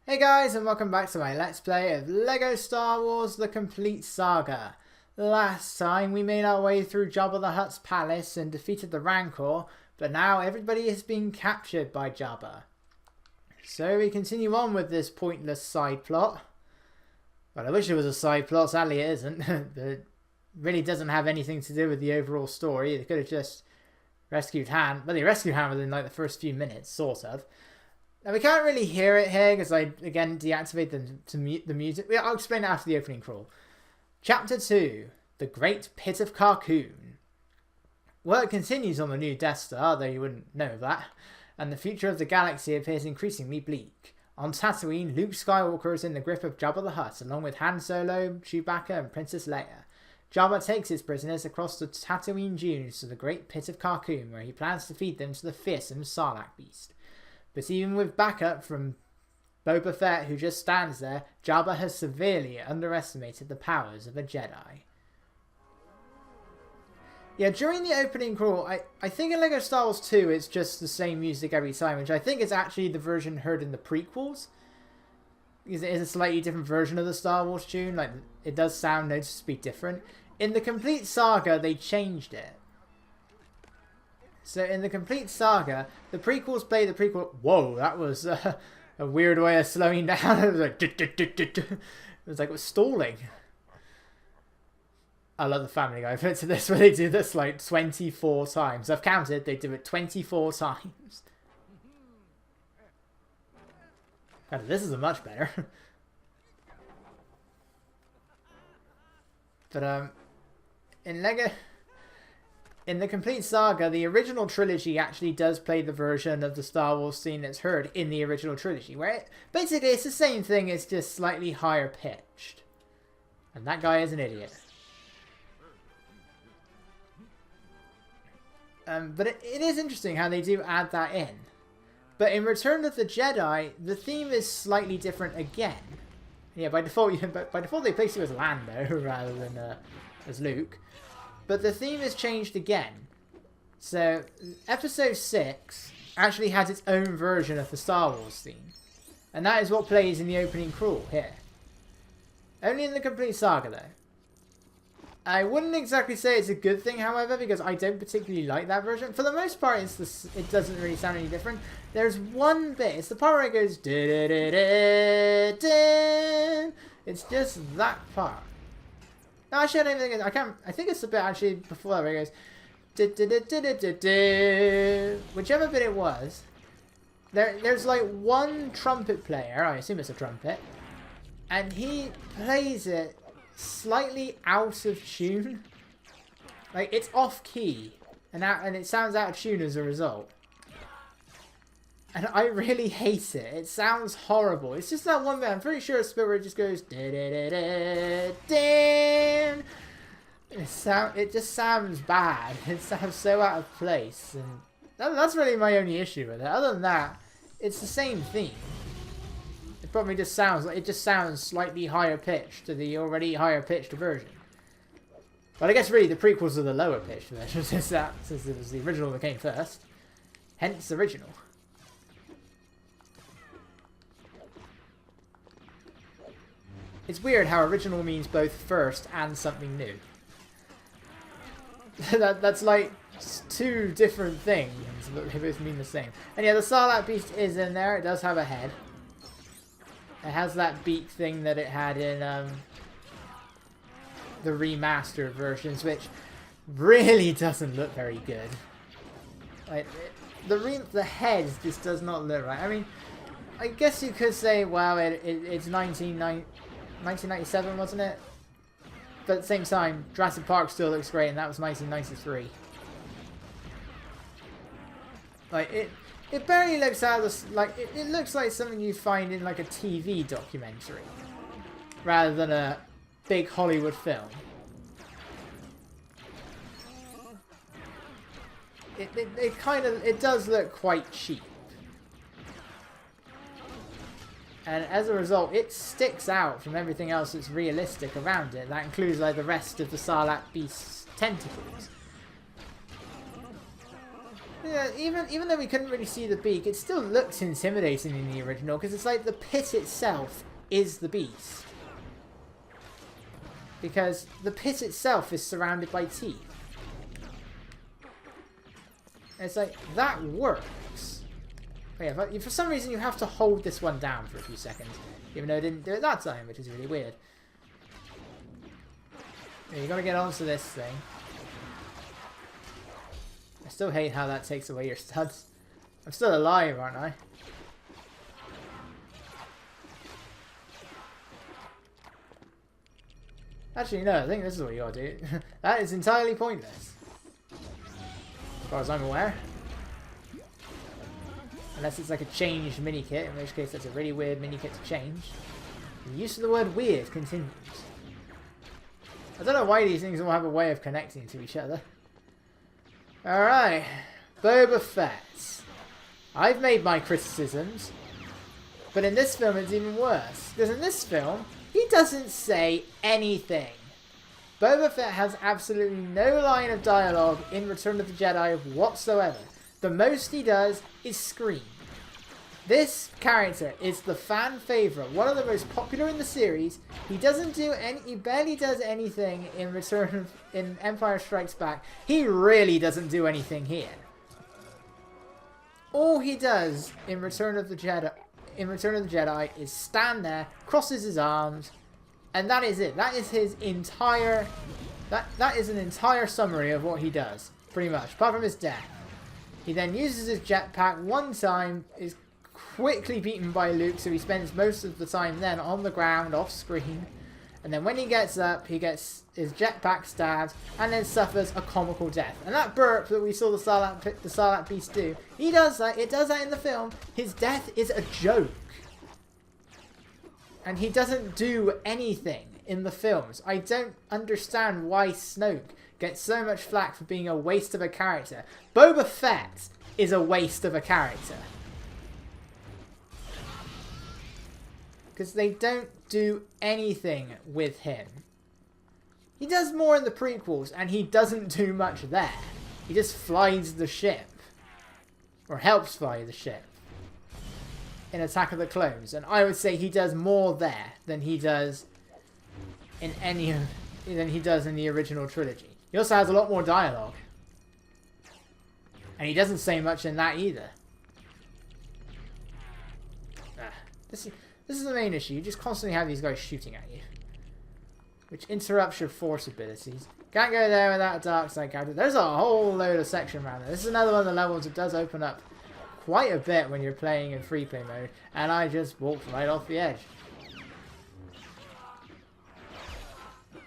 Hey guys, and welcome back to my Let's Play of LEGO Star Wars The Complete Saga. Last time we made our way through Jabba the Hutt's palace and defeated the Rancor, but now everybody has been captured by Jabba. So we continue on with this pointless side plot. Well, I wish it was a side plot, sadly it isn't. It really doesn't have anything to do with the overall story. They could have just rescued Han. Well, they rescued Han within like the first few minutes, sort of. Now, we can't really hear it here because I, again, deactivated the music. I'll explain it after the opening crawl. Chapter 2, The Great Pit of Carkoon. Work continues on the new Death Star, though you wouldn't know that, and the future of the galaxy appears increasingly bleak. On Tatooine, Luke Skywalker is in the grip of Jabba the Hutt, along with Han Solo, Chewbacca, and Princess Leia. Jabba takes his prisoners across the Tatooine dunes to the Great Pit of Carkoon, where he plans to feed them to the fearsome Sarlacc Beast. But even with backup from Boba Fett, who just stands there, Jabba has severely underestimated the powers of a Jedi. Yeah, during the opening crawl, I think in LEGO Star Wars 2 it's just the same music every time, which I think is actually the version heard in the prequels. Because it is a slightly different version of the Star Wars tune, like it does sound noticeably different. In the Complete Saga, they changed it. So in the Complete Saga, the prequels play the prequel. Whoa, that was a weird way of slowing down. It was like it was stalling. I love the Family Guy bits of this where they do this like 24 times. I've counted. They do it 24 times. God, this is a much better. But in the Complete Saga, the original trilogy actually does play the version of the Star Wars scene that's heard in the original trilogy, where basically it's the same thing, it's just slightly higher pitched. And that guy is an idiot. But it is interesting how they do add that in. But in Return of the Jedi, the theme is slightly different again. Yeah, by default they place you as Lando rather than as Luke. But the theme is changed again. So, Episode 6 actually has its own version of the Star Wars theme. And that is what plays in the opening crawl here. Only in the Complete Saga, though. I wouldn't exactly say it's a good thing, however, because I don't particularly like that version. For the most part, it doesn't really sound any different. There's one bit. It's the part where it goes... It's just that part. No, actually, I don't think I can't. I think it's the bit actually before that where it goes. Whichever bit it was. There's like one trumpet player. I assume it's a trumpet, and he plays it slightly out of tune. Like it's off key, and it sounds out of tune as a result. And I really hate it. It sounds horrible. It's just that one bit. I'm pretty sure it's a bit where it just goes. It just sounds bad. It sounds so out of place, and that's really my only issue with it. Other than that, it's the same theme. It probably just sounds like slightly higher pitched to the already higher pitched version. But I guess really the prequels are the lower pitched version since it was the original that came first. Hence original. It's weird how original means both first and something new. That's like two different things, but they both mean the same. And yeah, the Sarlacc Beast is in there. It does have a head. It has that beak thing that it had in the remastered versions, which really doesn't look very good. Like the head just does not look right. I mean, I guess you could say, well, it's 1997, wasn't it? But at the same time, Jurassic Park still looks great, and that was 1993. Like it barely looks out of like it looks like something you'd find in like a TV documentary, rather than a big Hollywood film. It does look quite cheap. And as a result, it sticks out from everything else that's realistic around it. That includes like the rest of the Sarlacc Beast's tentacles. Yeah, even though we couldn't really see the beak, it still looks intimidating in the original because it's like the pit itself is the beast. Because the pit itself is surrounded by teeth. And it's like, that works. Oh yeah, but for some reason you have to hold this one down for a few seconds. Even though it didn't do it that time, which is really weird. Yeah, you gotta get onto this thing. I still hate how that takes away your studs. I'm still alive, aren't I? Actually, no, I think this is what you gotta do. That is entirely pointless. As far as I'm aware. Unless it's like a changed mini-kit, in which case that's a really weird mini-kit to change. The use of the word weird continues. I don't know why these things all have a way of connecting to each other. Alright, Boba Fett. I've made my criticisms, but in this film it's even worse. Because in this film, he doesn't say anything. Boba Fett has absolutely no line of dialogue in Return of the Jedi whatsoever. The most he does is scream. This character is the fan favourite, one of the most popular in the series. He barely does anything in Empire Strikes Back. He really doesn't do anything here. All he does in Return of the Jedi is stand there, crosses his arms, and that is it. That is his entire that is an entire summary of what he does, pretty much, apart from his death. He then uses his jetpack one time, is quickly beaten by Luke, so he spends most of the time then on the ground, off screen. And then when he gets up, he gets his jetpack stabbed, and then suffers a comical death. And that burp that we saw the Sarlacc Beast do, he does that, it does that in the film. His death is a joke. And he doesn't do anything in the films. I don't understand why Snoke gets so much flack for being a waste of a character. Boba Fett is a waste of a character. Because they don't do anything with him. He does more in the prequels, and he doesn't do much there. He just flies the ship. Or helps fly the ship. In Attack of the Clones. And I would say he does more there than he does in the original trilogy. He also has a lot more dialogue. And he doesn't say much in that either. This is the main issue. You just constantly have these guys shooting at you. Which interrupts your force abilities. Can't go there without a dark side character. There's a whole load of section around there. This is another one of the levels that does open up quite a bit when you're playing in free play mode. And I just walked right off the edge.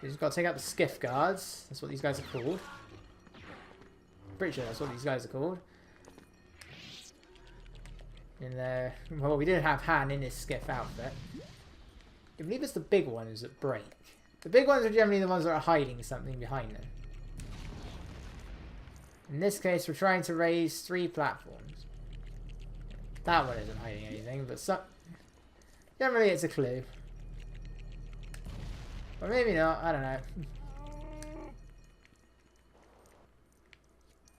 You just got to take out the skiff guards. That's what these guys are called. Pretty sure that's what these guys are called. In there, well, we did have Han in his skiff outfit. I believe it's the big ones that break. The big ones are generally the ones that are hiding something behind them. In this case, we're trying to raise 3 platforms. That one isn't hiding anything, but generally it's a clue. Or maybe not, I don't know.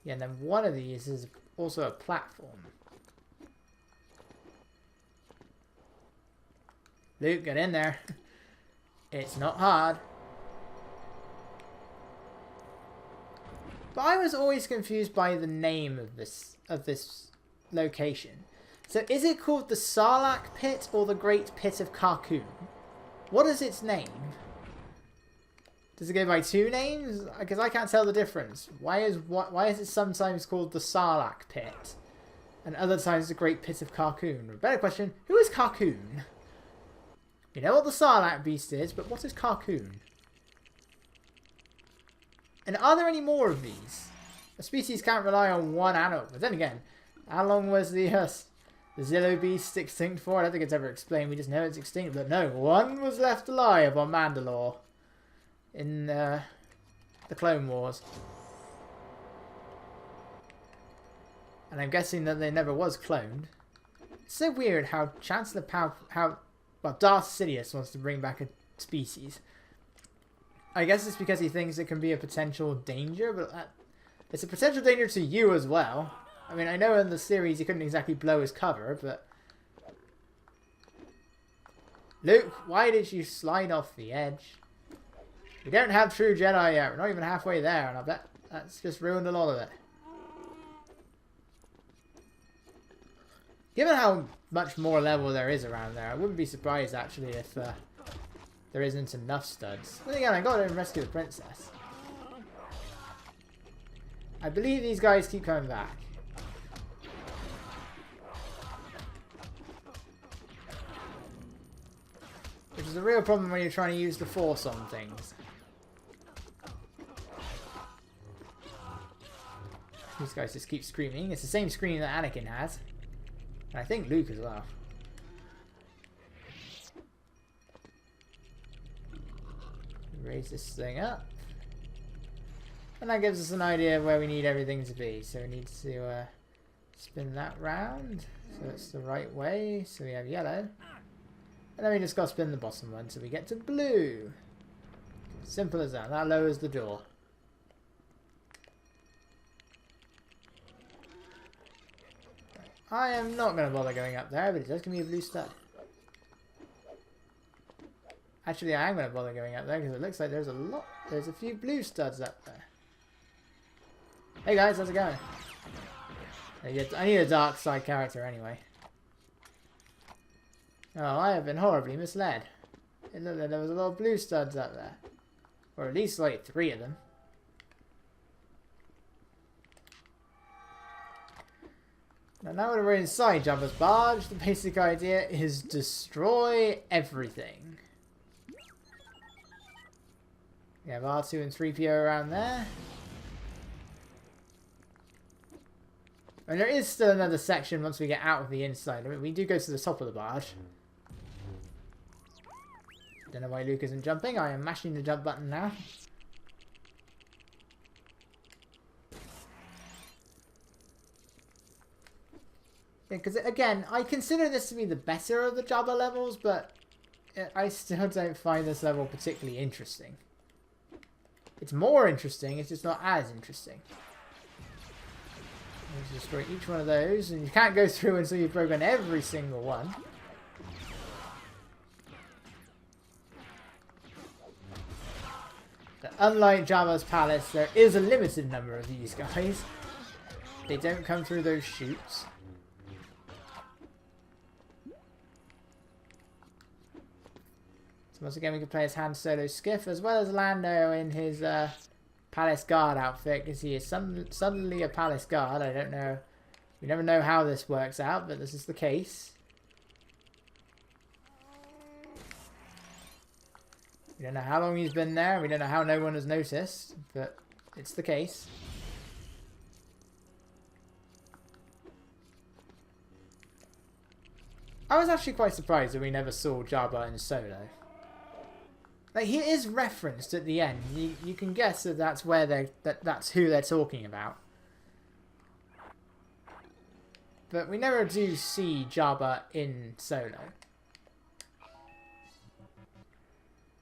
Yeah, and then one of these is also a platform. Luke, get in there. It's not hard. But I was always confused by the name of this location. So is it called the Sarlacc Pit or the Great Pit of Carkoon? What is its name? Does it go by 2 names? Because I can't tell the difference. Why is it sometimes called the Sarlacc Pit and other times the Great Pit of Carkoon? A better question, who is Carkoon? You know what the Sarlacc Beast is, but what is Carkoon? And are there any more of these? A species can't rely on one adult. But then again, how long was the Zillo Beast extinct for? I don't think it's ever explained. We just know it's extinct. But no, one was left alive on Mandalore in the Clone Wars. And I'm guessing that they never was cloned. It's so weird how Chancellor well, Darth Sidious wants to bring back a species. I guess it's because he thinks it can be a potential danger, but it's a potential danger to you as well. I mean, I know in the series he couldn't exactly blow his cover, but... Luke, why did you slide off the edge? We don't have true Jedi yet. We're not even halfway there, and I bet that's just ruined a lot of it. Given how much more level there is around there, I wouldn't be surprised, actually, if there isn't enough studs. But again, I got to rescue the princess. I believe these guys keep coming back. Which is a real problem when you're trying to use the Force on things. These guys just keep screaming. It's the same scream that Anakin has. And I think Luke as well. Raise this thing up. And that gives us an idea of where we need everything to be. So we need to spin that round. So it's the right way. So we have yellow. And then we just got to spin the bottom one so we get to blue. Simple as that. That lowers the door. I am not going to bother going up there, but it does give me a blue stud. Actually, I am going to bother going up there because it looks like there's a few blue studs up there. Hey guys, how's it going? I need a dark side character anyway. Oh, I have been horribly misled. It looked like there was a lot of blue studs up there. Or at least like 3 of them. Now that we're inside Jabba's barge, the basic idea is destroy everything. We have R2 and 3PO around there. And there is still another section once we get out of the inside. I mean, we do go to the top of the barge. Don't know why Luke isn't jumping. I am mashing the jump button now. Yeah, because again, I consider this to be the better of the Jabba levels, but I still don't find this level particularly interesting. It's more interesting, it's just not as interesting. Let's destroy each one of those, and you can't go through until you've broken every single one. But unlike Jabba's palace, there is a limited number of these guys. They don't come through those chutes. So once again we can play as Han Solo Skiff as well as Lando in his Palace Guard outfit, because he is suddenly a Palace Guard. I don't know. We never know how this works out, but this is the case. We don't know how long he's been there. We don't know how no one has noticed, but it's the case. I was actually quite surprised that we never saw Jabba in Solo. Like, he is referenced at the end. You can guess that that's where that's who they're talking about. But we never do see Jabba in Solo.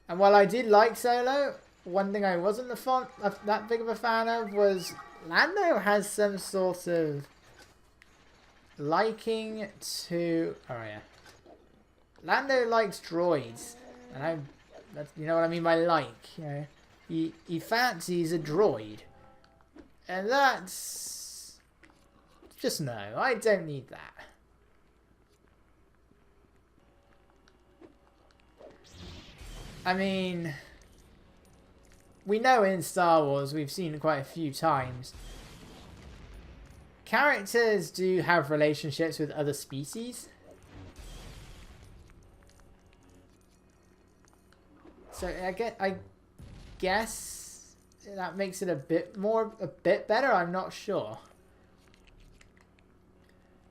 And while I did like Solo, one thing I wasn't that big of a fan of was Lando has some sort of liking to... Oh yeah. Lando likes droids. And you know what I mean by like. You know, he fancies a droid. And that's... Just no. I don't need that. I mean... We know in Star Wars, we've seen it quite a few times, characters do have relationships with other species. So I guess that makes it a bit better. I'm not sure.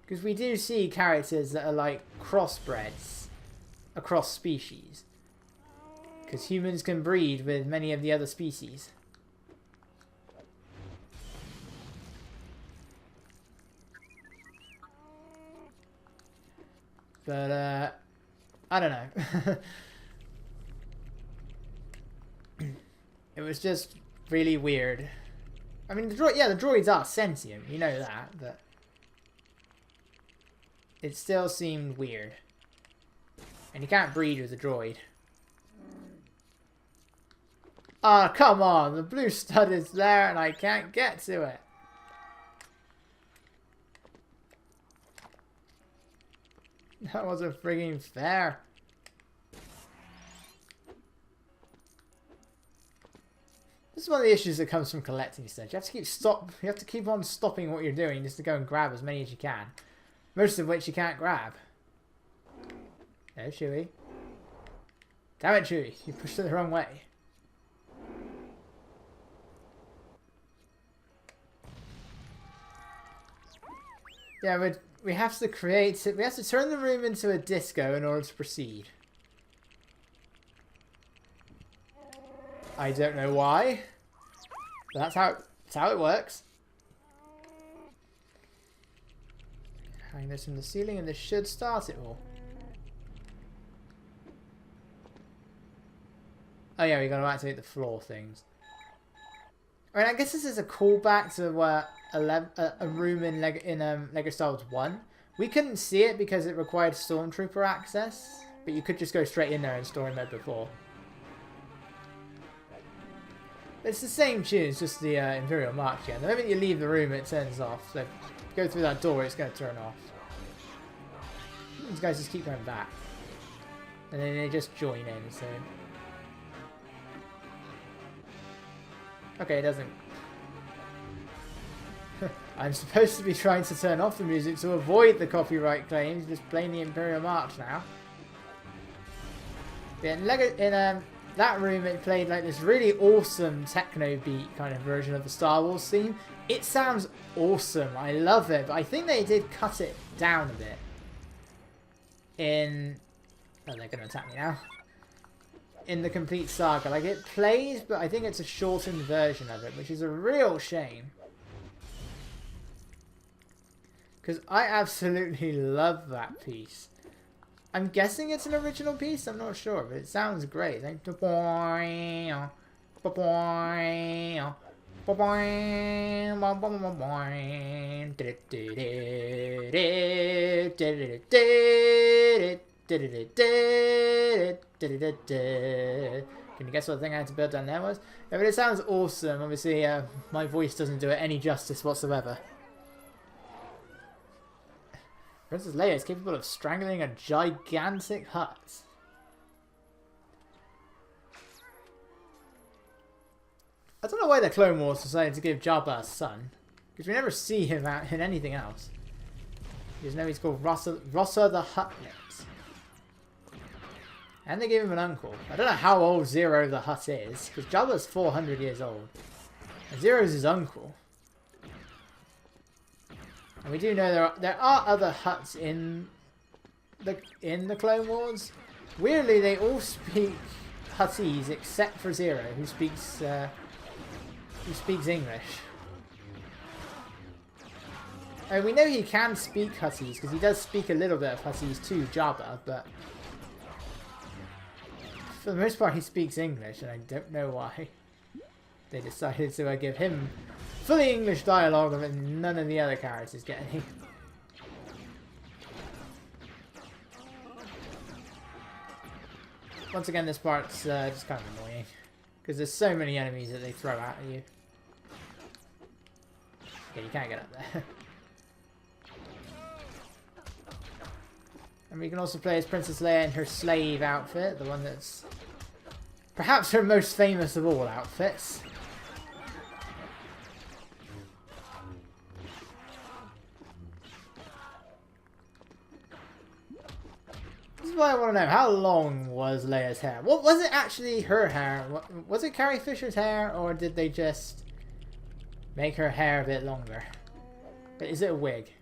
Because we do see characters that are like crossbreds across species. Because humans can breed with many of the other species. But, I don't know. It was just really weird. I mean, the droids are sentient, you know that, but it still seemed weird. And you can't breed with a droid. Ah, oh, come on! The blue stud is there and I can't get to it. That wasn't frigging fair. This is one of the issues that comes from collecting stuff. You have to keep on stopping what you're doing just to go and grab as many as you can. Most of which you can't grab. No, Chewie. Damn it, Chewie. You pushed it the wrong way. Yeah, we have to create it. We have to turn the room into a disco in order to proceed. I don't know why. But that's how it works. Hang this from the ceiling and this should start it all. Oh yeah, we got to activate the floor things. I mean, I guess this is a callback to a room in Lego Star Wars 1. We couldn't see it because it required Stormtrooper access, but you could just go straight in there and story mode before. But it's the same tune, it's just the Imperial March again. The moment you leave the room, it turns off. So if you go through that door, it's going to turn off. These guys just keep going back. And then they just join in, so... Okay, it doesn't... I'm supposed to be trying to turn off the music to avoid the copyright claims, just playing the Imperial March now. But in that room it played like this really awesome techno beat kind of version of the Star Wars theme. It sounds awesome, I love it, but I think they did cut it down a bit. Oh, they're going to attack me now. In the complete saga. Like, it plays, but I think it's a shortened version of it, which is a real shame. Because I absolutely love that piece. I'm guessing it's an original piece, I'm not sure, but it sounds great. Like, can you guess what the thing I had to build down there was? Yeah, but it sounds awesome. Obviously, my voice doesn't do it any justice whatsoever. Princess Leia is capable of strangling a gigantic hut. I don't know why the Clone Wars decided to give Jabba a son, because we never see him out in anything else. You just know he's called Rossa the Hutt. And they gave him an uncle. I don't know how old Zero the Hutt is, because Jabba's 400 years old. And Zero's his uncle. And we do know there are other Hutts in the Clone Wars. Weirdly, they all speak Huttese except for Zero, who speaks English. And we know he can speak Huttese because he does speak a little bit of Huttese to Jabba, but for the most part he speaks English, and I don't know why they decided to give him fully English dialogue and none of the other characters get any. Once again, this part's just kind of annoying because there's so many enemies that they throw out at you. Yeah, you can't get up there. And we can also play as Princess Leia in her slave outfit, the one that's perhaps her most famous of all outfits. This is what I want to know. How long was Leia's hair? What was it actually her hair? Was it Carrie Fisher's hair, or did they just make her hair a bit longer? But is it a wig?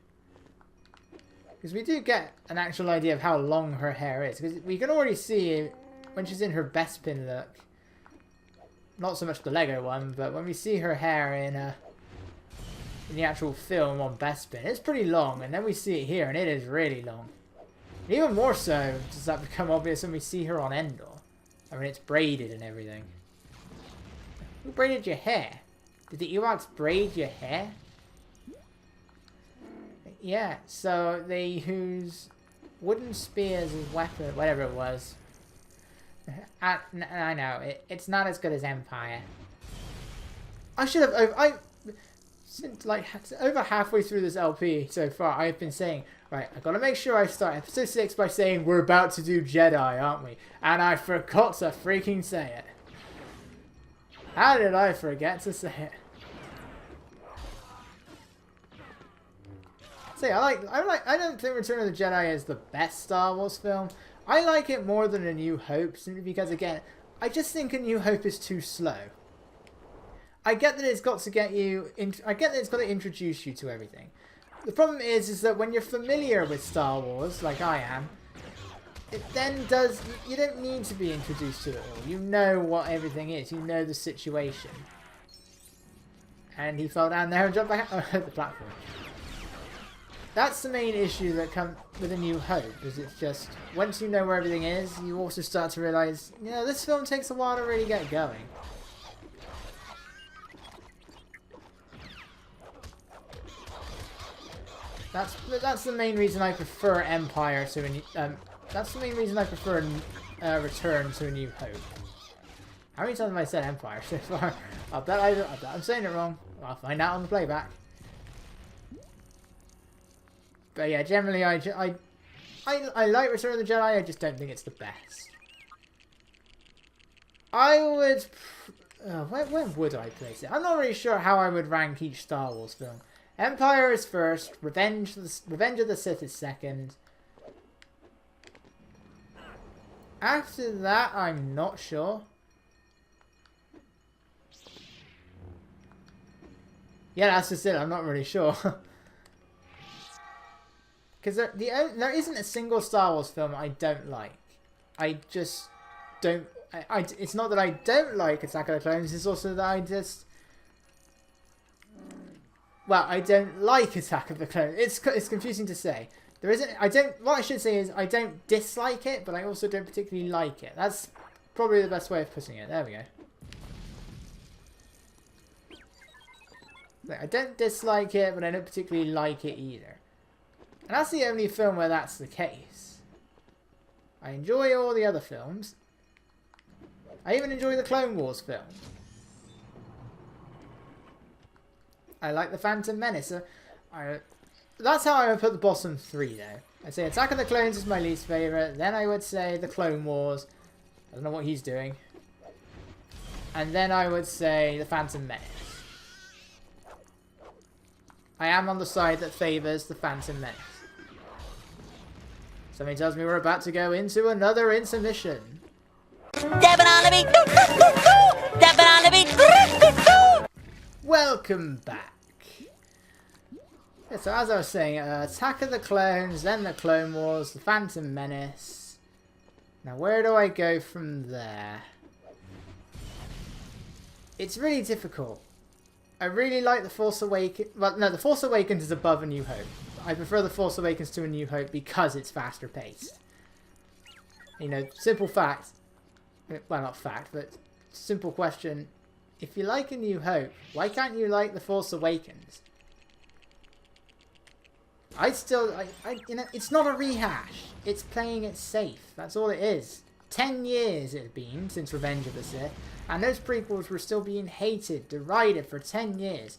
Because we do get an actual idea of how long her hair is. Because we can already see when she's in her Bespin look. Not so much the Lego one, but when we see her hair in the actual film on Bespin, it's pretty long. And then we see it here, and it is really long. And even more so does that become obvious when we see her on Endor. I mean, it's braided and everything. Who braided your hair? Did the Ewoks braid your hair? Yeah, so they use wooden spears as weapon, whatever it was. I know, it's not as good as Empire. I should have, since like over halfway through this LP so far, I've been saying, right, I've got to make sure I start episode 6 by saying we're about to do Jedi, aren't we? And I forgot to freaking say it. How did I forget to say it? See, I don't think Return of the Jedi is the best Star Wars film. I like it more than A New Hope, simply because, again, I just think A New Hope is too slow. I get that it's got to get you I get that it's got to introduce you to everything. The problem is that when you're familiar with Star Wars, like I am, it then does, you don't need to be introduced to it all. You know what everything is. You know the situation. And he fell down there and jumped back on the platform. That's the main issue that comes with A New Hope, is it's just, once you know where everything is, you also start to realise, you know, this film takes a while to really get going. That's the main reason I prefer Empire to that's the main reason I prefer Return to A New Hope. How many times have I said Empire so far? I bet I'm saying it wrong. I'll find out on the playback. But yeah, generally I like Return of the Jedi. I just don't think it's the best. I would. Where would I place it? I'm not really sure how I would rank each Star Wars film. Empire is first. Revenge of the Sith is second. After that, I'm not sure. Yeah, that's just it. I'm not really sure. Because there isn't a single Star Wars film I don't like. I just don't... it's not that I don't like Attack of the Clones, it's also that I just... Well, I don't like Attack of the Clones. It's confusing to say. There isn't... What I should say is I don't dislike it, but I also don't particularly like it. That's probably the best way of putting it. There we go. I don't dislike it, but I don't particularly like it either. And that's the only film where that's the case. I enjoy all the other films. I even enjoy the Clone Wars film. I like the Phantom Menace. That's how I would put the bottom three, though. I'd say Attack of the Clones is my least favourite. Then I would say the Clone Wars. I don't know what he's doing. And then I would say the Phantom Menace. I am on the side that favours the Phantom Menace. Something tells me we're about to go into another intermission. Welcome back. Yeah, so as I was saying, Attack of the Clones, then the Clone Wars, the Phantom Menace. Now where do I go from there? It's really difficult. I really like The Force Awakens. Well, no, The Force Awakens is above A New Hope. I prefer The Force Awakens to A New Hope because it's faster paced. You know, simple fact. Well, not fact, but simple question. If you like A New Hope, why can't you like The Force Awakens? You know, it's not a rehash. It's playing it safe. That's all it is. 10 years it had been since Revenge of the Sith, and those prequels were still being hated, derided for 10 years.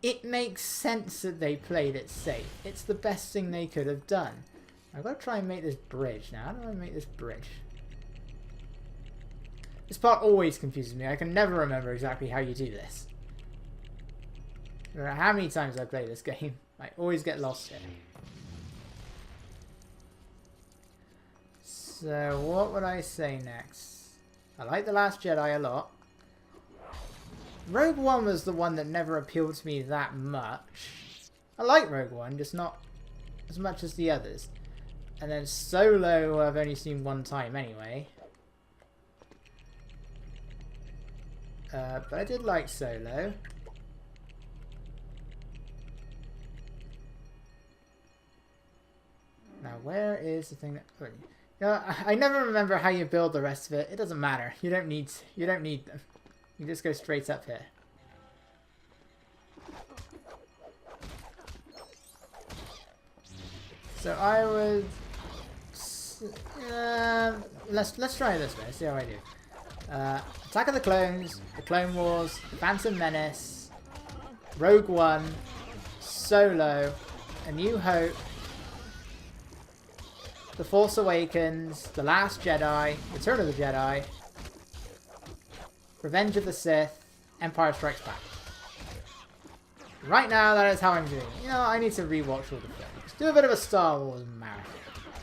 It makes sense that they played it safe. It's the best thing they could have done. I've got to try and make this bridge now. How do I make this bridge? This part always confuses me. I can never remember exactly how you do this. No matter how many times I play this game, I always get lost here. So, what would I say next? I like The Last Jedi a lot. Rogue One was the one that never appealed to me that much. I like Rogue One, just not as much as the others. And then Solo I've only seen one time anyway. But I did like Solo. Now where is the thing that... You know, I never remember how you build the rest of it. It doesn't matter. You don't need them. You just go straight up here. So I would... let's try it this way. Let's see how I do. Attack of the Clones, the Clone Wars, the Phantom Menace, Rogue One, Solo, A New Hope, The Force Awakens, The Last Jedi, Return of the Jedi, Revenge of the Sith, Empire Strikes Back. Right now, that is how I'm doing. You know, I need to rewatch all the films. Do a bit of a Star Wars marathon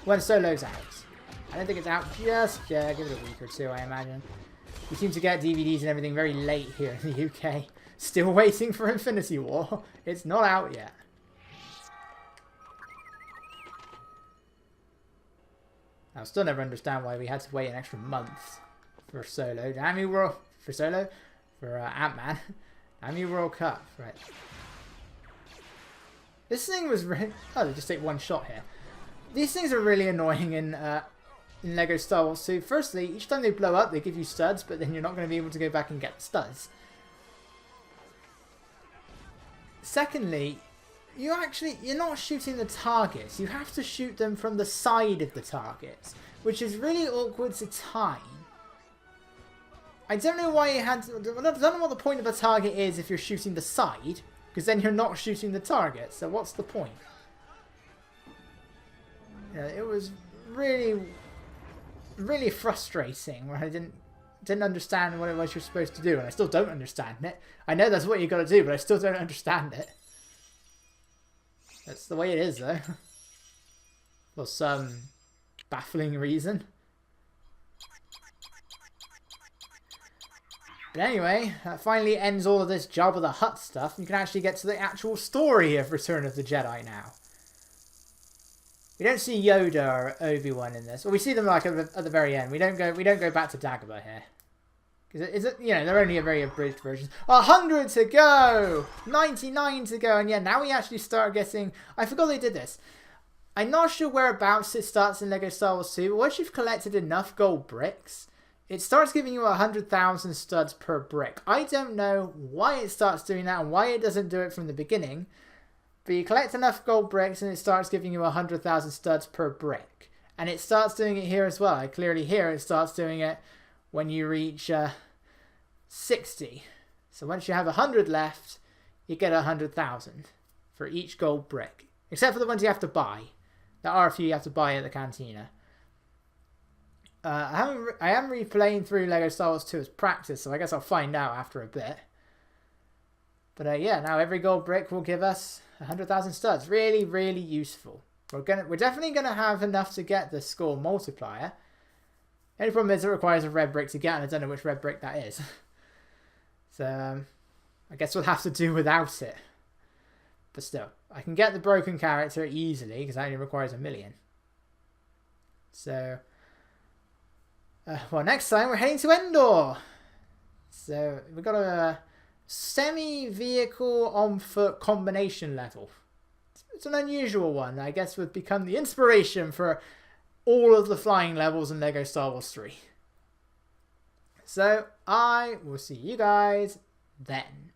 when Solo's out. I don't think it's out just yet. Give it a week or two, I imagine. We seem to get DVDs and everything very late here in the UK. Still waiting for Infinity War. It's not out yet. I'll still never understand why we had to wait an extra month for Solo. Damn you, World... For Solo? For Ant-Man. Damn you, World Cup. Right. This thing was really... Oh, they just take one shot here. These things are really annoying in LEGO Star Wars 2. Firstly, each time they blow up, they give you studs, but then you're not going to be able to go back and get the studs. Secondly, you're not shooting the targets. You have to shoot them from the side of the targets, which is really awkward to time. I don't know why you had to, I don't know what the point of a target is if you're shooting the side, because then you're not shooting the target. So what's the point? Yeah, it was really, really frustrating where I didn't understand what it was you're supposed to do, and I still don't understand it. I know that's what you got to do, but I still don't understand it. That's the way it is, though. For some baffling reason. But anyway, that finally ends all of this Jabba the Hutt stuff. You can actually get to the actual story of Return of the Jedi now. We don't see Yoda or Obi-Wan in this. Well, we see them like at the very end. We don't go back to Dagobah here. Because they're only a very abridged version. 100 to go! 99 to go. And yeah, now we actually start getting... I forgot they did this. I'm not sure whereabouts it starts in LEGO Star Wars 2, but once you've collected enough gold bricks, it starts giving you 100,000 studs per brick. I don't know why it starts doing that and why it doesn't do it from the beginning. But you collect enough gold bricks and it starts giving you 100,000 studs per brick. And it starts doing it here as well. I clearly hear it starts doing it when you reach 60. So once you have 100 left, you get 100,000 for each gold brick. Except for the ones you have to buy. There are a few you have to buy at the cantina. I am replaying through LEGO Star Wars 2 as practice, so I guess I'll find out after a bit. But yeah, now every gold brick will give us 100,000 studs. Really, really useful. We're definitely gonna have enough to get the score multiplier. The only problem is it requires a red brick to get, and I don't know which red brick that is. So I guess we'll have to do without it. But still, I can get the broken character easily because that only requires 1 million. So, well, next time we're heading to Endor. So we've got a semi-vehicle on foot combination level. It's an unusual one. I guess would become the inspiration for all of the flying levels in LEGO Star Wars 3. So I will see you guys then.